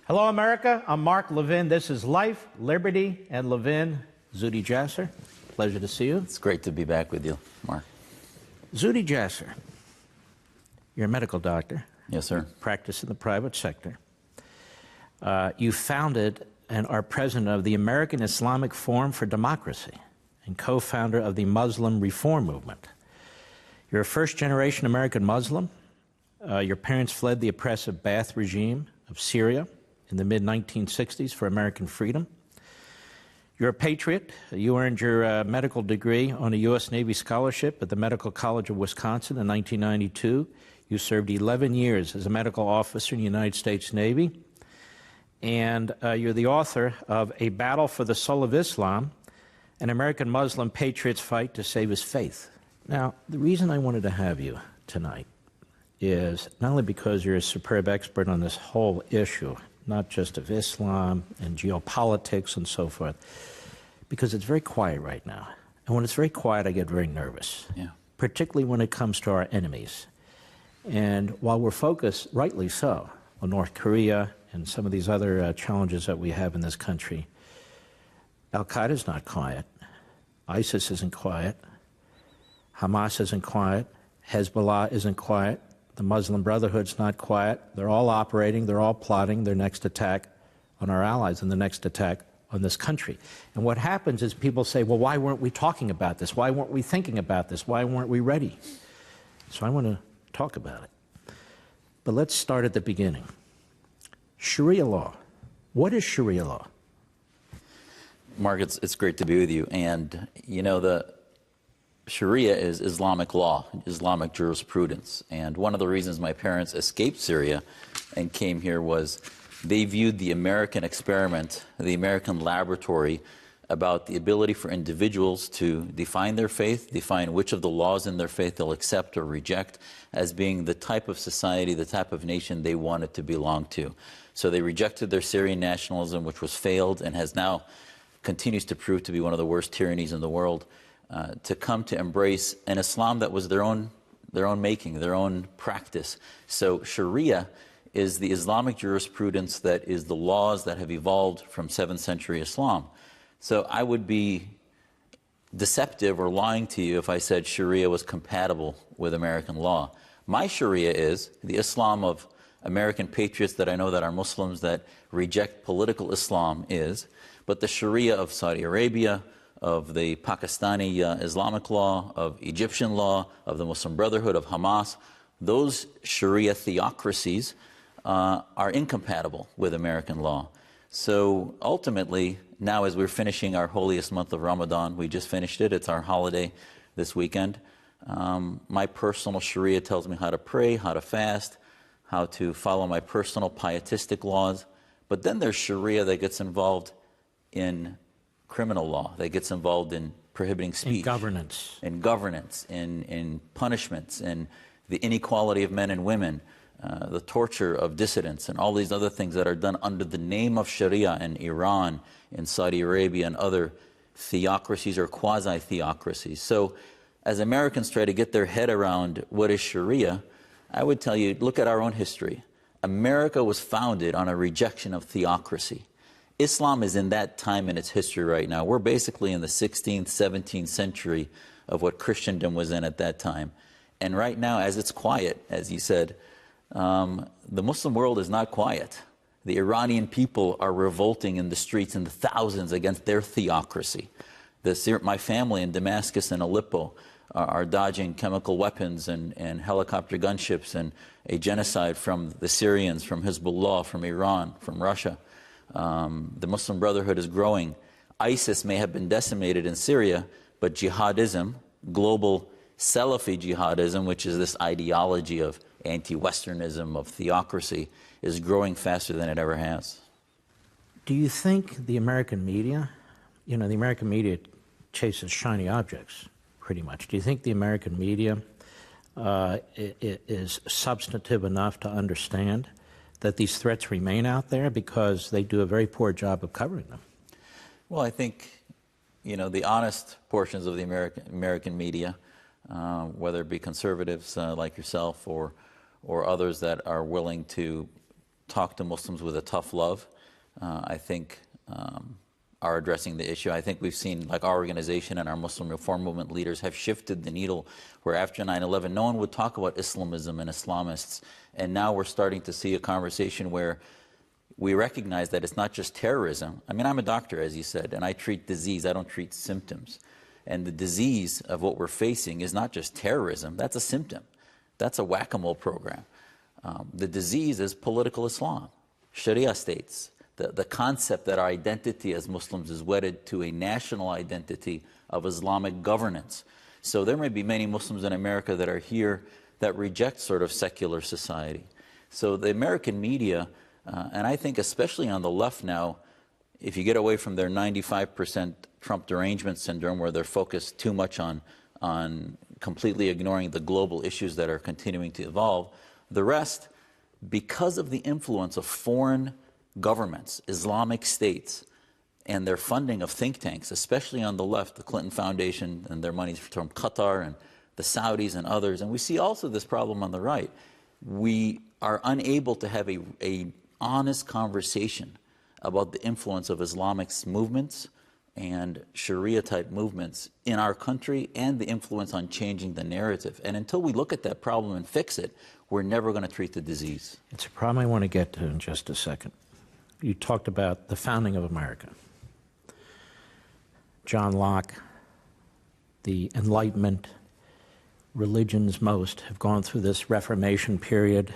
Hello, America. I'm Mark Levin. This is Life, Liberty, and Levin. Zuhdi Jasser, pleasure to see you. It's great to be back with you, Mark. Zuhdi Jasser, you're a medical doctor. Yes, sir. Practice in the private sector. You founded and are president of the American Islamic Forum for Democracy and co-founder of the Muslim Reform Movement. You're a first-generation American Muslim. Your parents fled the oppressive Ba'ath regime of Syria in the mid-1960s for American freedom. You're a patriot. You earned your medical degree on a U.S. Navy scholarship at the Medical College of Wisconsin in 1992. You served 11 years as a medical officer in the United States Navy. And you're the author of A Battle for the Soul of Islam, an American Muslim patriot's fight to save his faith. Now, the reason I wanted to have you tonight is not only because you're a superb expert on this whole issue, not just of Islam and geopolitics and so forth, because it's very quiet right now. And when it's very quiet, I get very nervous, particularly when it comes to our enemies. And while we're focused, rightly so, on North Korea and some of these other challenges that we have in this country, Al-Qaeda is not quiet. ISIS isn't quiet. Hamas isn't quiet. Hezbollah isn't quiet. The Muslim Brotherhood's not quiet. They're all operating. They're all plotting their next attack on our allies and the next attack on this country. And what happens is people say, well, why weren't we talking about this? Why weren't we thinking about this? Why weren't we ready? So I want to talk about it. But let's start at the beginning. Sharia law. What is Sharia law? Mark, it's great to be with you. And, you know, the Sharia is Islamic law, Islamic jurisprudence. And one of the reasons my parents escaped Syria and came here was they viewed the American experiment, the American laboratory, about the ability for individuals to define their faith, define which of the laws in their faith they'll accept or reject, as being the type of society, the type of nation they wanted to belong to. So they rejected their Syrian nationalism, which was failed and has now continues to prove to be one of the worst tyrannies in the world, to come to embrace an Islam that was their own making, their own practice. So Sharia is the Islamic jurisprudence that is the laws that have evolved from 7th century Islam. So I would be deceptive or lying to you if I said Sharia was compatible with American law. My Sharia is the Islam of American patriots that I know that are Muslims that reject political Islam is, but the Sharia of Saudi Arabia, of the Pakistani Islamic law, of Egyptian law, of the Muslim Brotherhood, of Hamas, those Sharia theocracies are incompatible with American law. So ultimately, now as we're finishing our holiest month of Ramadan, we just finished it, it's our holiday this weekend, my personal Sharia tells me how to pray, how to fast, how to follow my personal pietistic laws. But then there's Sharia that gets involved in criminal law, that gets involved in prohibiting speech. In governance. In punishments, in the inequality of men and women, the torture of dissidents, and all these other things that are done under the name of Sharia in Iran, in Saudi Arabia, and other theocracies or quasi-theocracies. So as Americans try to get their head around what is Sharia, I would tell you, look at our own history. America was founded on a rejection of theocracy. Islam is in that time in its history right now. We're basically in the 16th, 17th century of what Christendom was in at that time. And right now, as it's quiet, as you said, the Muslim world is not quiet. The Iranian people are revolting in the streets in the thousands against their theocracy. My family in Damascus and Aleppo are dodging chemical weapons and helicopter gunships and a genocide from the Syrians, from Hezbollah, from Iran, from Russia. The Muslim Brotherhood is growing. ISIS may have been decimated in Syria, but jihadism, global Salafi jihadism, which is this ideology of anti-Westernism, of theocracy, is growing faster than it ever has. Do you think the American media, the American media chases shiny objects, pretty much. Do you think the American media is substantive enough to understand that these threats remain out there, because they do a very poor job of covering them? Well, I think, the honest portions of the American media, whether it be conservatives like yourself or others that are willing to talk to Muslims with a tough love, I think are addressing the issue. I think we've seen, like, our organization and our Muslim Reform Movement leaders have shifted the needle, where after 9/11, no one would talk about Islamism and Islamists. And now we're starting to see a conversation where we recognize that it's not just terrorism. I mean, I'm a doctor, as you said, and I treat disease. I don't treat symptoms. And the disease of what we're facing is not just terrorism. That's a symptom. That's a whack-a-mole program. The disease is political Islam, Sharia states. The concept that our identity as Muslims is wedded to a national identity of Islamic governance. So there may be many Muslims in America that are here that reject sort of secular society. So the American media, and I think especially on the left now, if you get away from their 95% Trump derangement syndrome, where they're focused too much on completely ignoring the global issues that are continuing to evolve, the rest, because of the influence of foreign governments, Islamic states, and their funding of think tanks, especially on the left, the Clinton Foundation and their money from Qatar and the Saudis and others, and we see also this problem on the right. We are unable to have a honest conversation about the influence of Islamic movements and Sharia-type movements in our country and the influence on changing the narrative. And until we look at that problem and fix it, we're never going to treat the disease. It's a problem I want to get to in just a second. You talked about the founding of America. John Locke, the Enlightenment, religions most have gone through this Reformation period.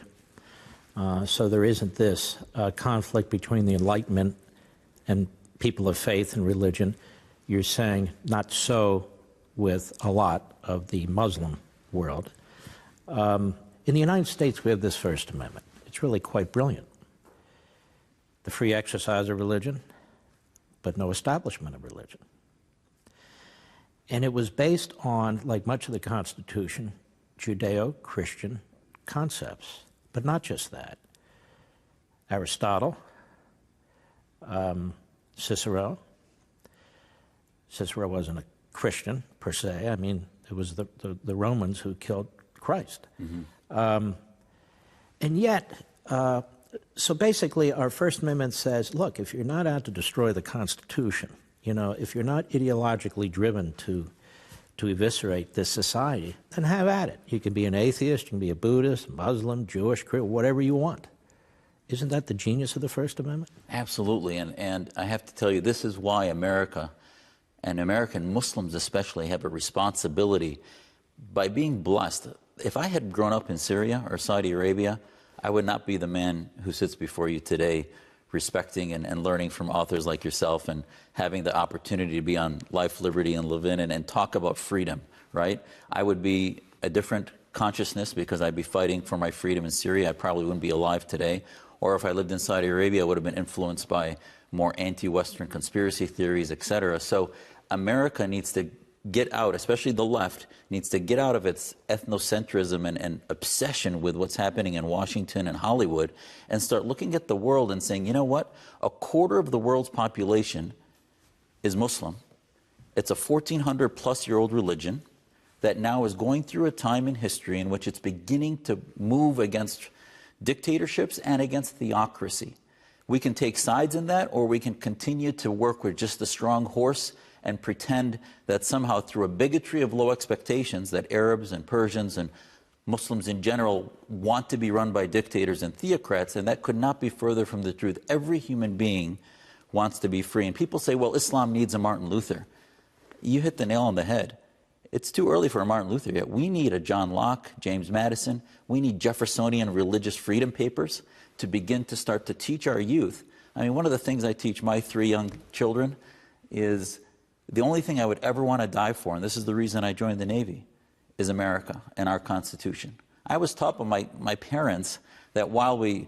So there isn't this conflict between the Enlightenment and people of faith and religion. You're saying not so with a lot of the Muslim world. In the United States, we have this First Amendment. It's really quite brilliant. The free exercise of religion, but no establishment of religion. And it was based on, like much of the Constitution, Judeo-Christian concepts. But not just that. Aristotle, Cicero. Cicero wasn't a Christian, per se. I mean, it was the Romans who killed Christ. Mm-hmm. And yet, so basically our First Amendment says, look, if you're not out to destroy the Constitution, you know, if you're not ideologically driven to eviscerate this society, then have at it. You can be an atheist, you can be a Buddhist, Muslim, Jewish, Christian, whatever you want. Isn't that the genius of the First Amendment? Absolutely, and I have to tell you, this is why America, and American Muslims especially, have a responsibility by being blessed. If I had grown up in Syria or Saudi Arabia, I would not be the man who sits before you today, respecting and learning from authors like yourself and having the opportunity to be on Life, Liberty, and Levin and talk about freedom, right? I would be a different consciousness because I'd be fighting for my freedom in Syria. I probably wouldn't be alive today. Or if I lived in Saudi Arabia, I would have been influenced by more anti-Western conspiracy theories, etc. So America needs to get out, especially the left, needs to get out of its ethnocentrism and obsession with what's happening in Washington and Hollywood and start looking at the world and saying, you know what, a quarter of the world's population is Muslim. It's a 1,400-plus-year-old religion that now is going through a time in history in which it's beginning to move against dictatorships and against theocracy. We can take sides in that, or we can continue to work with just a strong horse and pretend that somehow through a bigotry of low expectations that Arabs and Persians and Muslims in general want to be run by dictators and theocrats, and that could not be further from the truth. Every human being wants to be free. And people say, well, Islam needs a Martin Luther. You hit the nail on the head. It's too early for a Martin Luther yet. We need a John Locke, James Madison. We need Jeffersonian religious freedom papers to begin to start to teach our youth. I mean, one of the things I teach my 3 young children is the only thing I would ever want to die for, and this is the reason I joined the Navy, is America and our Constitution. I was taught by my parents that while we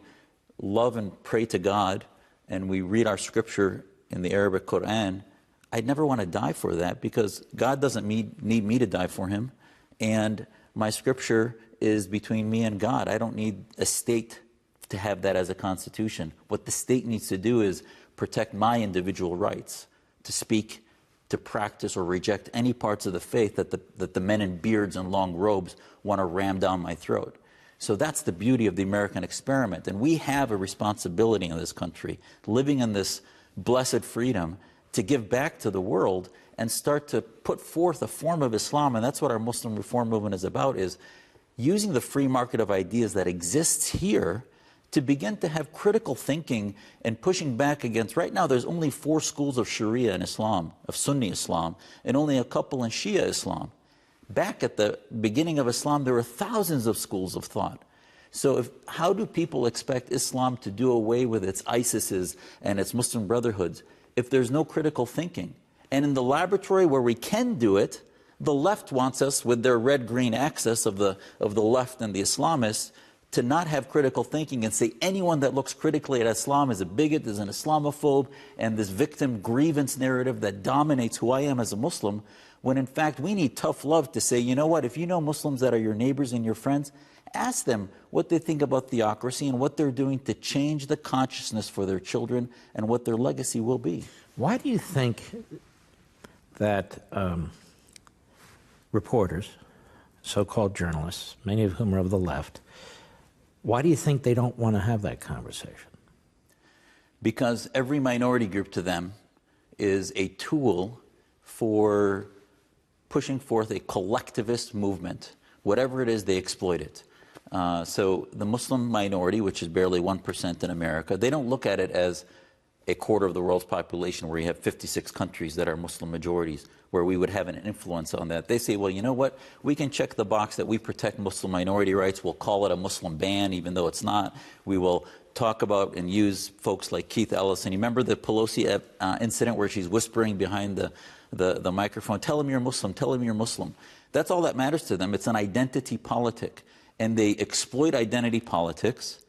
love and pray to God and we read our scripture in the Arabic Quran, I'd never want to die for that because God doesn't need me to die for him, and my scripture is between me and God. I don't need a state to have that as a constitution. What the state needs to do is protect my individual rights to speak, to practice, or reject any parts of the faith that the men in beards and long robes want to ram down my throat. So that's the beauty of the American experiment. And we have a responsibility in this country, living in this blessed freedom, to give back to the world and start to put forth a form of Islam. And that's what our Muslim reform movement is about, is using the free market of ideas that exists here to begin to have critical thinking and pushing back against. Right now, there's only 4 schools of Sharia in Islam, of Sunni Islam, and only a couple in Shia Islam. Back at the beginning of Islam, there were thousands of schools of thought. So how do people expect Islam to do away with its ISISes and its Muslim Brotherhoods if there's no critical thinking? And in the laboratory where we can do it, the left wants us, with their red-green axis of the left and the Islamists, to not have critical thinking and say anyone that looks critically at Islam is a bigot, is an Islamophobe, and this victim grievance narrative that dominates who I am as a Muslim, when in fact we need tough love to say, you know what, if you know Muslims that are your neighbors and your friends, ask them what they think about theocracy and what they're doing to change the consciousness for their children and what their legacy will be. Why do you think that reporters, so-called journalists, many of whom are of the left, why do you think they don't want to have that conversation? Because every minority group to them is a tool for pushing forth a collectivist movement. Whatever it is, they exploit it. So the Muslim minority, which is barely 1% in America, they don't look at it as a quarter of the world's population where you have 56 countries that are Muslim majorities, where we would have an influence on that. They say, well, you know what? We can check the box that we protect Muslim minority rights. We'll call it a Muslim ban, even though it's not. We will talk about and use folks like Keith Ellison. You remember the Pelosi incident where she's whispering behind the microphone, tell him you're Muslim, tell him you're Muslim. That's all that matters to them. It's an identity politic. And they exploit identity politics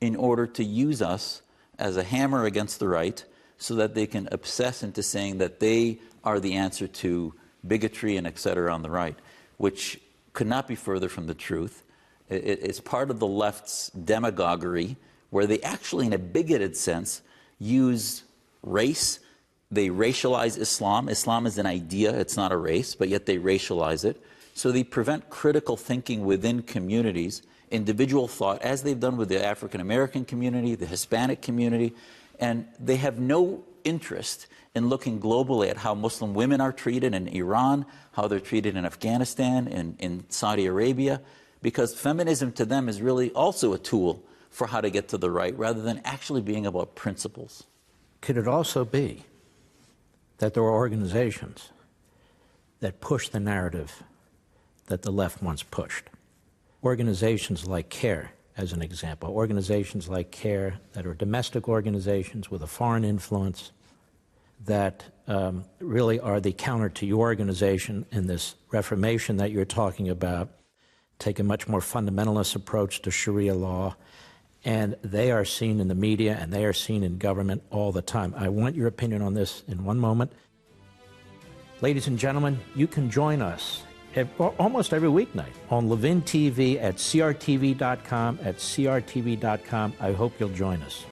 in order to use us as a hammer against the right so that they can obsess into saying that they are the answer to bigotry and et cetera on the right, which could not be further from the truth. It's part of the left's demagoguery where they actually, in a bigoted sense, use race. They racialize Islam. Islam is an idea, it's not a race, but yet they racialize it. So they prevent critical thinking within communities, individual thought, as they've done with the African American community, the Hispanic community, and they have no interest in looking globally at how Muslim women are treated in Iran, how they're treated in Afghanistan, in Saudi Arabia, because feminism to them is really also a tool for how to get to the right, rather than actually being about principles. Could it also be that there are organizations that push the narrative that the left once pushed? Organizations like CARE, as an example, organizations like CARE that are domestic organizations with a foreign influence that really are the counter to your organization in this reformation that you're talking about, take a much more fundamentalist approach to Sharia law, and they are seen in the media and they are seen in government all the time. I want your opinion on this in one moment. Ladies and gentlemen, you can join us almost every weeknight on Levin TV at crtv.com, I hope you'll join us.